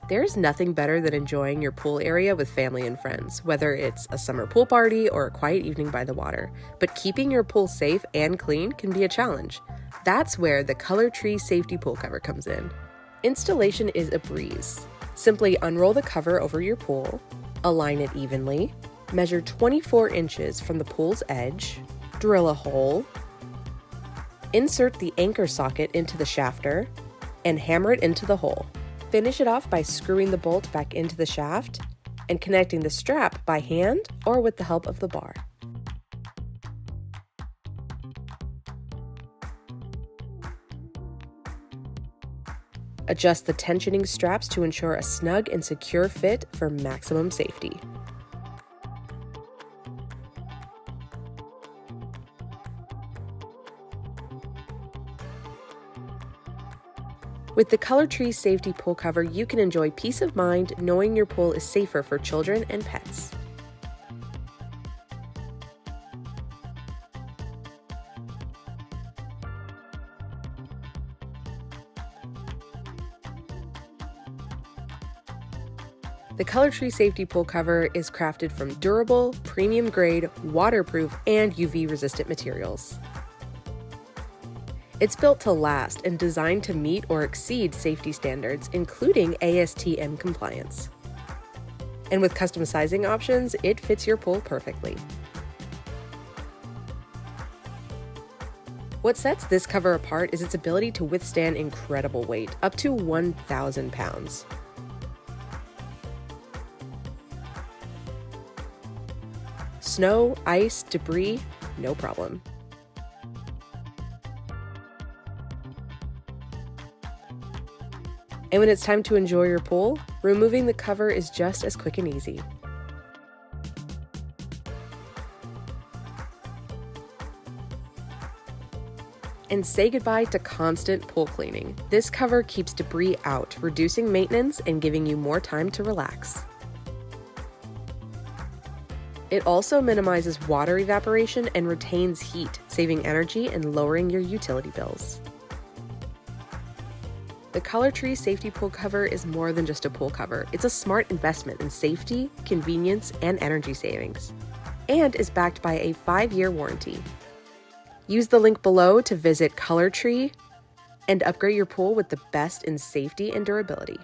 There's nothing better than enjoying your pool area with family and friends, whether it's a summer pool party or a quiet evening by the water. But keeping your pool safe and clean can be a challenge. That's where the Color Tree Safety Pool Cover comes in. Installation is a breeze. Simply unroll the cover over your pool, align it evenly, measure 24 inches from the pool's edge, drill a hole, insert the anchor socket into the shafter, and hammer it into the hole. Finish it off by screwing the bolt back into the shaft and connecting the strap by hand or with the help of the bar. Adjust the tensioning straps to ensure a snug and secure fit for maximum safety. With the Color Tree Safety Pool Cover, you can enjoy peace of mind knowing your pool is safer for children and pets. The Color Tree Safety Pool Cover is crafted from durable, premium-grade, waterproof, and UV-resistant materials. It's built to last and designed to meet or exceed safety standards, including ASTM compliance. And with custom sizing options, it fits your pool perfectly. What sets this cover apart is its ability to withstand incredible weight, up to 1,000 pounds. Snow, ice, debris, no problem. And when it's time to enjoy your pool, removing the cover is just as quick and easy. And say goodbye to constant pool cleaning. This cover keeps debris out, reducing maintenance and giving you more time to relax. It also minimizes water evaporation and retains heat, saving energy and lowering your utility bills. The Color Tree Safety Pool Cover is more than just a pool cover. It's a smart investment in safety, convenience, and energy savings, and is backed by a 5-year warranty. Use the link below to visit Color Tree and upgrade your pool with the best in safety and durability.